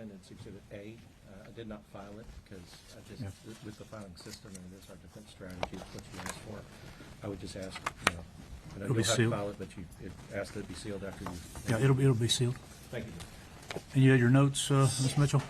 Defendant's Exhibit A. I did not file it because I just, with the filing system, and it is our defense strategy, what you asked for, I would just ask, I know It'll you'll be have sealed. to file it, but you asked that it be sealed after you. Yeah, it'll be sealed. Thank you. And you had your notes, Ms. Mitchell?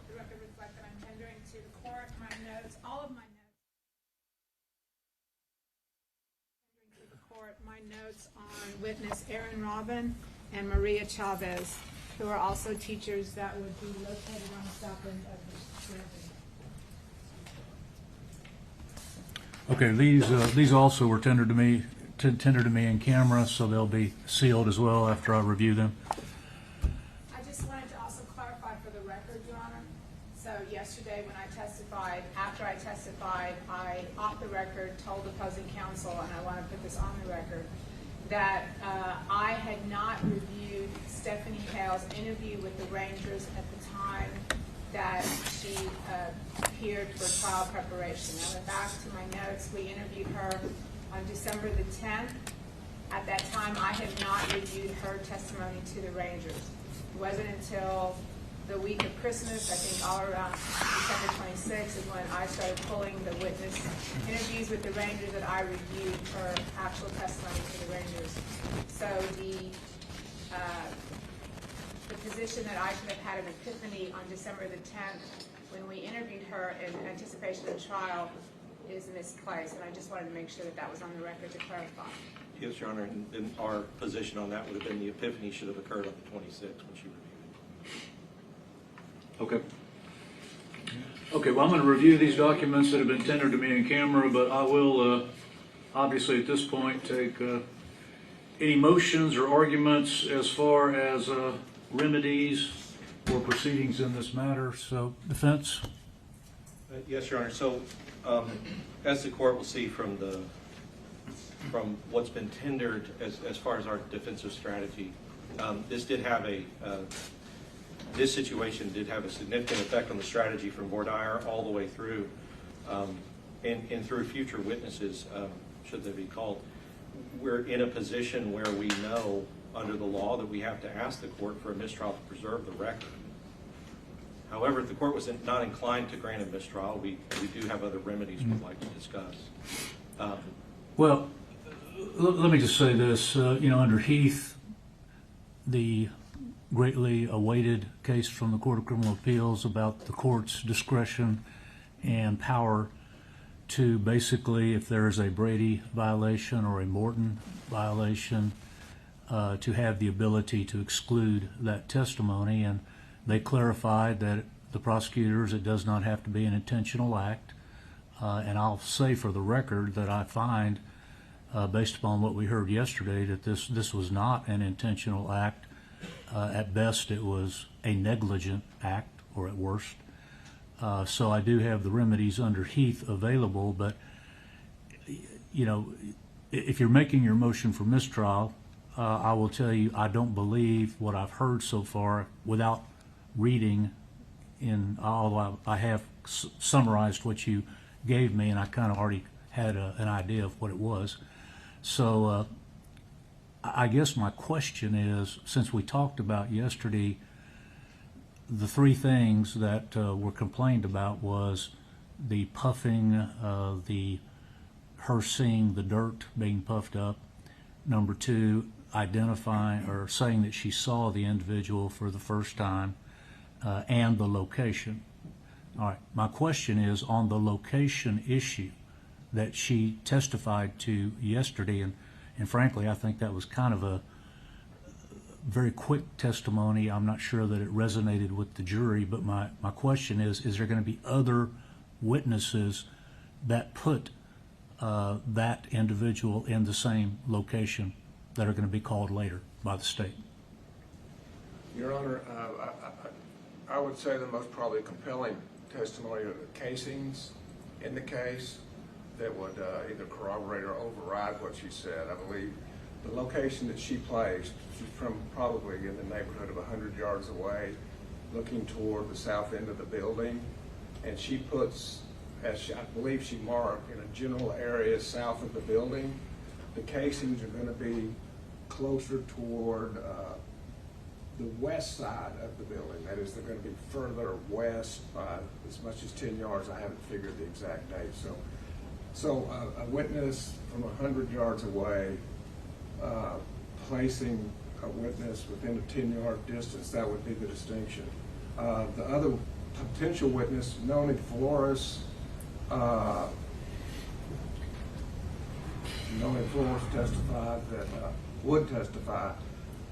The record reflects that I'm tendering to the court my notes, all of my notes. Tendering to the court my notes on witness Aaron Robin and Maria Chavez, who are also teachers that would be located on the south end of the building. Okay, these also were tendered to me in camera, so they'll be sealed as well after I review them. I just wanted to also clarify for the record, Your Honor. So yesterday when I testified, after I testified, I, off the record, told opposing counsel, and I want to put this on the record, that I had not reviewed Stephanie Hale's interview with the Rangers at the time that she appeared for trial preparation. I went back to my notes. We interviewed her on December the 10th. At that time, I had not reviewed her testimony to the Rangers. It wasn't until the week of Christmas, I think all around December 26th, is when I started pulling the witness interviews with the Rangers that I reviewed her actual testimony to the Rangers. So the position that I should have had an epiphany on December the 10th when we interviewed her in anticipation of trial is misplaced, and I just wanted to make sure that that was on the record to clarify. Yes, Your Honor, and our position on that would have been the epiphany should have occurred on the 26th when she reviewed it. Okay. Okay, well, I'm going to review these documents that have been tendered to me in camera, but I will obviously at this point take any motions or arguments as far as remedies or proceedings in this matter. So, defense? Yes, Your Honor. So, as the court will see from what's been tendered as far as our defensive strategy, this situation did have a significant effect on the strategy from voir dire all the way through, and through future witnesses, should they be called. We're in a position where we know under the law that we have to ask the court for a mistrial to preserve the record. However, if the court was not inclined to grant a mistrial, we do have other remedies we'd like to discuss. Well, let me just say this. Under Heath, the greatly awaited case from the Court of Criminal Appeals about the court's discretion and power to basically, if there is a Brady violation or a Morton violation, to have the ability to exclude that testimony. And they clarified that the prosecutors, it does not have to be an intentional act. And I'll say for the record that I find, based upon what we heard yesterday, that this was not an intentional act. At best, it was a negligent act, or at worst. So I do have the remedies under Heath available, but, if you're making your motion for mistrial, I will tell you I don't believe what I've heard so far without reading although I have summarized what you gave me, and I kind of already had an idea of what it was. So I guess my question is, since we talked about yesterday, the three things that were complained about was the puffing, her seeing the dirt being puffed up. Number two, identifying or saying that she saw the individual for the first time, and the location. All right, my question is on the location issue that she testified to yesterday, and frankly, I think that was kind of a very quick testimony. I'm not sure that it resonated with the jury, but my question is there going to be other witnesses that put that individual in the same location that are going to be called later by the state? Your Honor, I would say the most probably compelling testimony are the casings in the case that would either corroborate or override what she said. I believe the location that she placed, she's from probably in the neighborhood of 100 yards away, looking toward the south end of the building, and she puts, I believe she marked, in a general area south of the building, the casings are going to be closer toward the west side of the building. That is, they're going to be further west by as much as 10 yards. I haven't figured the exact date. So a witness from 100 yards away, placing a witness within a 10-yard distance, that would be the distinction. The other potential witness, Noni Flores, Noni Flores testified that, would testify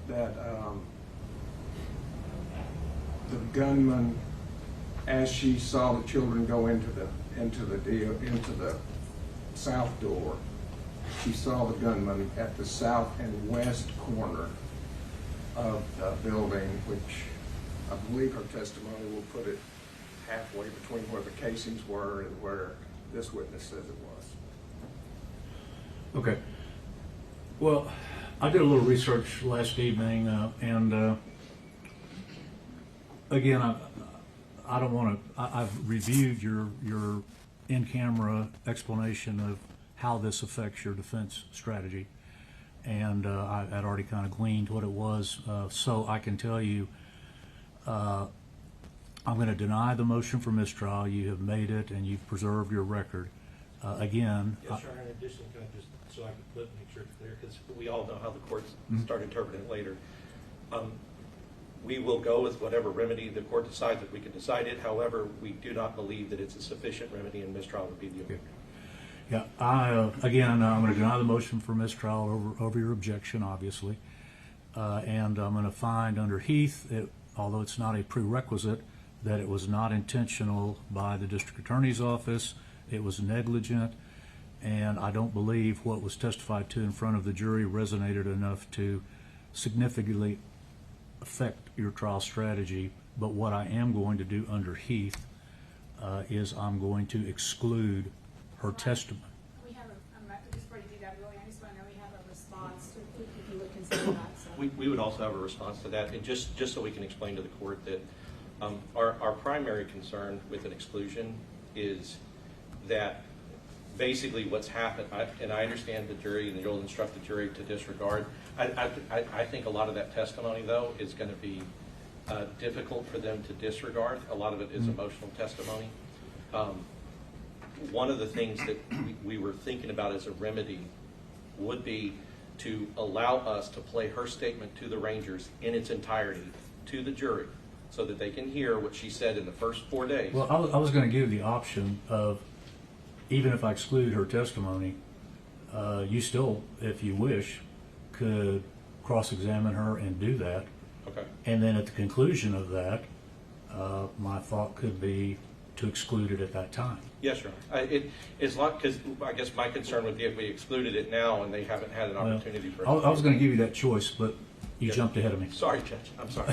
that the gunman, as she saw the children go into the south door, she saw the gunman at the south and west corner of the building, which I believe her testimony will put it halfway between where the casings were and where this witness says it was. Okay. Well, I did a little research last evening, and again, I don't want to. I've reviewed your in-camera explanation of how this affects your defense strategy, and I'd already kind of gleaned what it was. So I can tell you, I'm going to deny the motion for mistrial. You have made it, and you've preserved your record. Again. Yes, sir. In addition, can I just, so I can make sure it's clear, because we all know how the courts start interpreting it later. We will go with whatever remedy the court decides if we can decide it. However, we do not believe that it's a sufficient remedy, and mistrial would be the only. Yeah, again, I'm going to deny the motion for mistrial over your objection, obviously. And I'm going to find under Heath, although it's not a prerequisite, that it was not intentional by the district attorney's office. It was negligent, and I don't believe what was testified to in front of the jury resonated enough to significantly affect your trial strategy. But what I am going to do under Heath is I'm going to exclude her testimony. We have just before you do that, really, I just want to know we have a response to if you would consider that. So. We would also have a response to that, and just so we can explain to the court that our primary concern with an exclusion is that basically what's happened, and I understand the jury, and you'll instruct the jury to disregard. I think a lot of that testimony, though, is going to be difficult for them to disregard. A lot of it is emotional testimony. One of the things that we were thinking about as a remedy would be to allow us to play her statement to the Rangers in its entirety to the jury so that they can hear what she said in the first 4 days. Well, I was going to give the option of, even if I exclude her testimony, you still, if you wish, could cross-examine her and do that. Okay. And then at the conclusion of that, my thought could be to exclude it at that time. Yes, Your Honor. It's not, because I guess my concern would be if we excluded it now and they haven't had an opportunity for it. I was going to give you that choice, but you jumped ahead of me. Sorry, Judge. I'm sorry.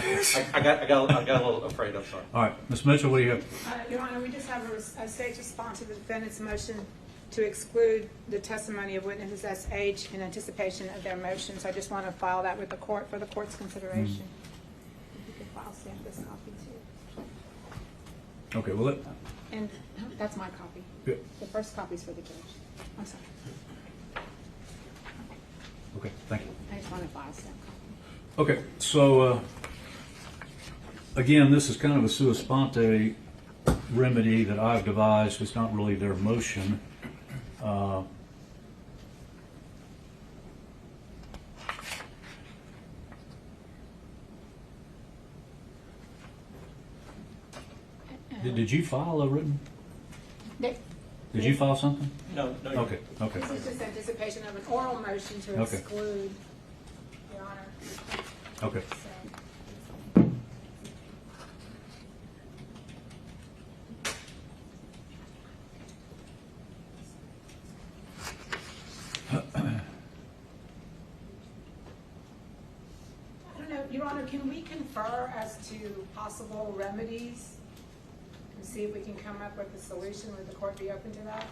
I got a little afraid. I'm sorry. All right, Ms. Mitchell, what do you have? Your Honor, we just have a state's response to the defendant's motion to exclude the testimony of witnesses S.H. in anticipation of their motion. So I just want to file that with the court for the court's consideration. If you could file stamp this copy too. Okay, well, And that's my copy. Good. The first copy is for the judge. I'm sorry. okay, thank you. I just want to file stamp copy. Okay, so again, this is kind of a sua sponte remedy that I've devised. It's not really their motion. Did you file a written? Did you file something? No. Okay. This is just anticipation of an oral motion to Okay. exclude, Your Honor. Okay. So, I don't know, Your Honor, can we confer as to possible remedies and see if we can come up with a solution? Would the court be open to that?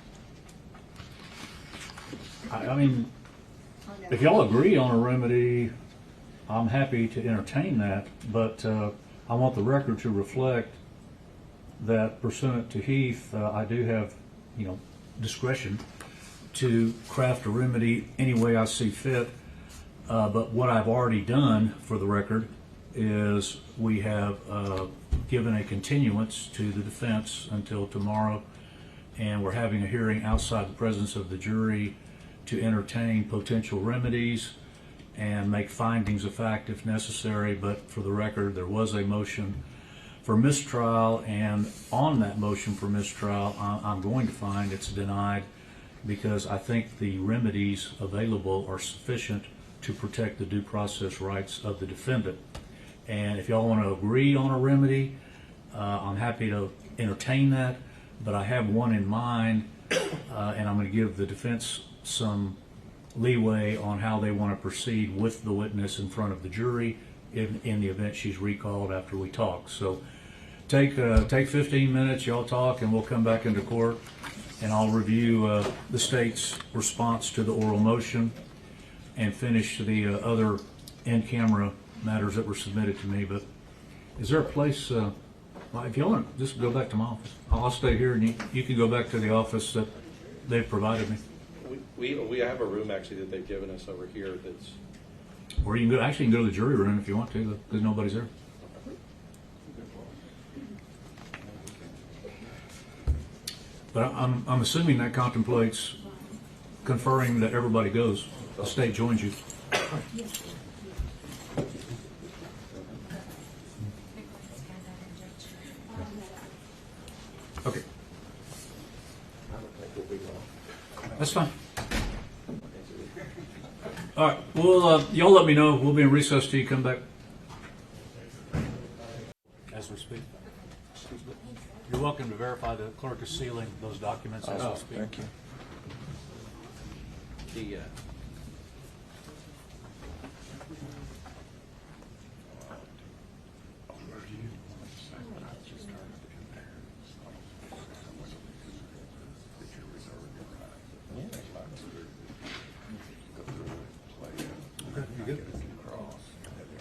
I mean, Or no? if y'all agree on a remedy, I'm happy to entertain that, but I want the record to reflect that pursuant to Heath, I do have, discretion to craft a remedy any way I see fit. But what I've already done, for the record, is we have given a continuance to the defense until tomorrow, and we're having a hearing outside the presence of the jury to entertain potential remedies and make findings of fact if necessary. But for the record, there was a motion for mistrial, and on that motion for mistrial, I'm going to find it's denied because I think the remedies available are sufficient to protect the due process rights of the defendant. And if y'all want to agree on a remedy, I'm happy to entertain that, but I have one in mind, and I'm going to give the defense some leeway on how they want to proceed with the witness in front of the jury in the event she's recalled after we talk. So take 15 minutes, y'all talk, and we'll come back into court, and I'll review the state's response to the oral motion and finish the other in-camera matters that were submitted to me. But is there a place, if you want to just go back to my office, I'll stay here and you can go back to the office that they've provided me. We have a room actually that they've given us over here that's. Or you can go, actually you can go to the jury room if you want to, because nobody's there. But I'm assuming that contemplates conferring that everybody goes, the state joins you. Okay. That's fine. All right. Well, y'all let me know. We'll be in recess till you come back. As we speak. You're welcome to verify the clerk is sealing those documents as we speak. Thank you. The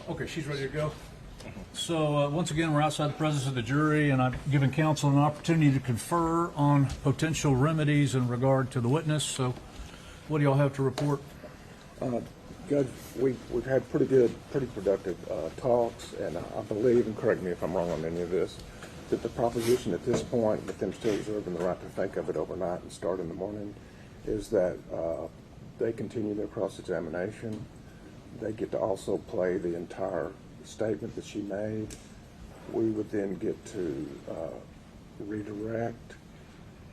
Okay, she's ready to go. So once again, we're outside the presence of the jury, and I've given counsel an opportunity to confer on potential remedies in regard to the witness. So what do y'all have to report? Judge, we've had pretty productive talks, and I believe, and correct me if I'm wrong on any of this, that the proposition at this point, with them still reserving the right to think of it overnight and start in the morning, is that they continue their cross-examination. They get to also play the entire statement that she made. We would then get to redirect,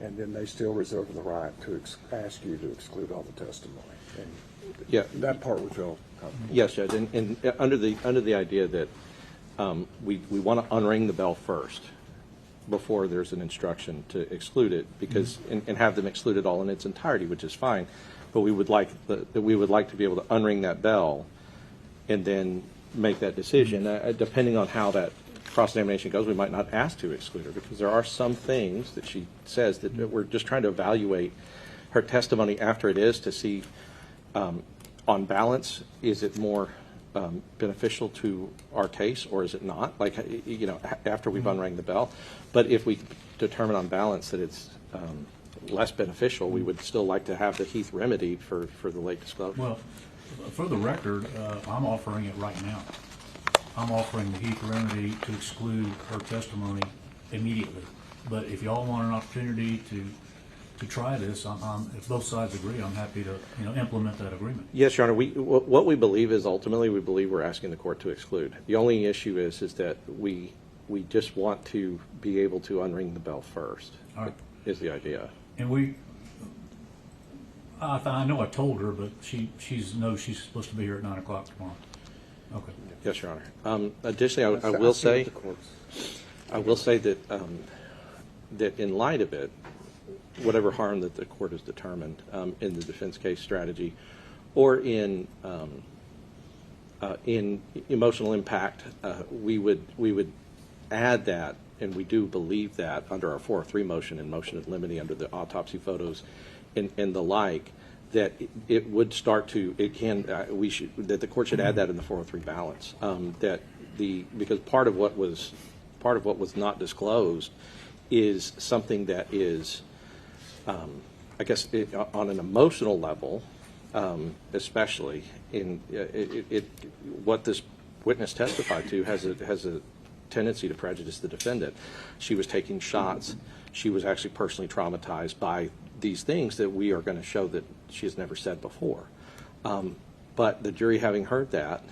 and then they still reserve the right to ask you to exclude all the testimony. And yeah, that part was all. yes, Judge, and under the idea that we want to unring the bell first before there's an instruction to exclude it, because and have them exclude it all in its entirety, which is fine. But we would like to be able to unring that bell and then make that decision. Depending on how that cross-examination goes, we might not ask to exclude her, because there are some things that she says that we're just trying to evaluate her testimony after it is to see, on balance, is it more beneficial to our case or is it not? Like, you know, after we've unrang the bell. But if we determine on balance that it's less beneficial, we would still like to have the Heath remedy for the late disclosure. Well, for the record, I'm offering it right now. I'm offering the Heath remedy to exclude her testimony immediately. But if y'all want an opportunity to try this, if both sides agree, I'm happy to implement that agreement. Yes, Your Honor. What we believe is ultimately we believe we're asking the court to exclude. The only issue is that we just want to be able to unring the bell first. All right. Is the idea. And I know I told her, but she knows she's supposed to be here at 9 o'clock tomorrow. Okay. Yes, Your Honor. Additionally, I will say that that in light of it, whatever harm that the court has determined in the defense case strategy, or in emotional impact, we would add that, and we do believe that under our 403 motion and motion of limine under the autopsy photos and the like, that it would start to, that the court should add that in the 403 balance. Because part of what was not disclosed is something that is, I guess, on an emotional level, especially in what this witness testified to has a tendency to prejudice the defendant. She was taking shots. She was actually personally traumatized by these things that we are going to show that she has never said before. But the jury, having heard that,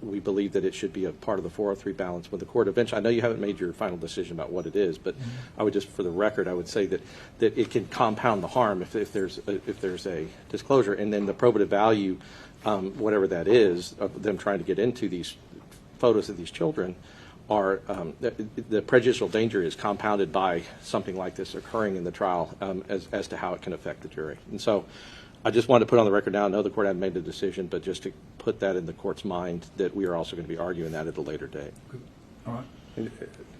we believe that it should be a part of the 403 balance when the court eventually, I know you haven't made your final decision about what it is, but I would just, for the record, I would say that it can compound the harm if there's a disclosure, and then the probative value, whatever that is, of them trying to get into these photos of these children, are the prejudicial danger is compounded by something like this occurring in the trial as to how it can affect the jury. And so I just wanted to put on the record now, I know the court hadn't made the decision, but just to put that in the court's mind that we are also going to be arguing that at a later date. All right.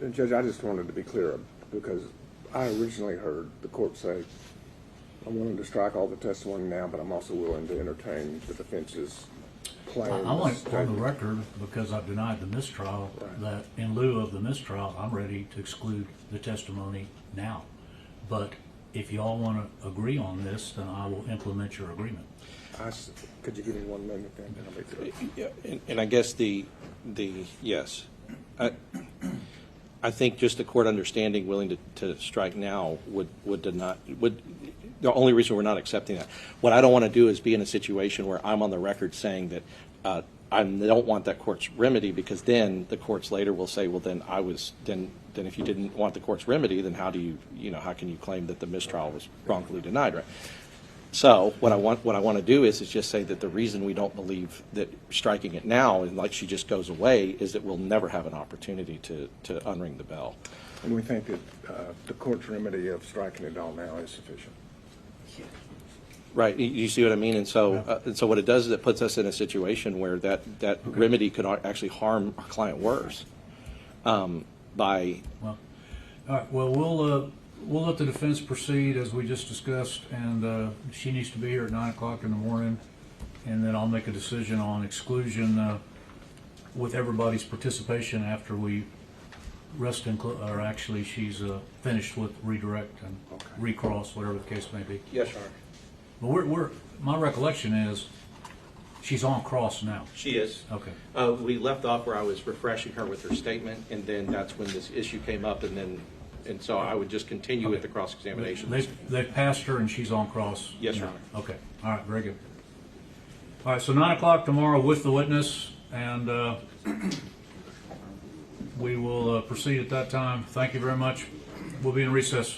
And Judge, I just wanted to be clear, because I originally heard the court say, I'm willing to strike all the testimony now, but I'm also willing to entertain the defense's claim. I want it on the record, because I've denied the mistrial, that in lieu of the mistrial, I'm ready to exclude the testimony now. But if you all want to agree on this, then I will implement your agreement. Could you give me 1 minute then? I'll be through. Yeah, and I guess yes. I think just the court understanding willing to strike now would the only reason we're not accepting that. What I don't want to do is be in a situation where I'm on the record saying that I don't want that court's remedy, because then the courts later will say, well, then if you didn't want the court's remedy, then how can you claim that the mistrial was wrongfully denied, right? So what I want to do is just say that the reason we don't believe that striking it now, and like she just goes away, is that we'll never have an opportunity to unring the bell. And we think that the court's remedy of striking it all now is sufficient. Right, you see what I mean? And so what it does is it puts us in a situation where that remedy could actually harm our client worse. All right, well, we'll let the defense proceed as we just discussed, and she needs to be here at 9 o'clock in the morning, and then I'll make a decision on exclusion with everybody's participation after we rest or actually she's finished with redirect and recross, whatever the case may be. Yes, Your Honor. But my recollection is she's on cross now. She is. Okay. We left off where I was refreshing her with her statement, and then that's when this issue came up, and so I would just continue with the cross-examination. They've passed her and she's on cross? Yes, Your Honor. Okay. All right, very good. All right, so 9 o'clock tomorrow with the witness, and we will proceed at that time. Thank you very much. We'll be in recess.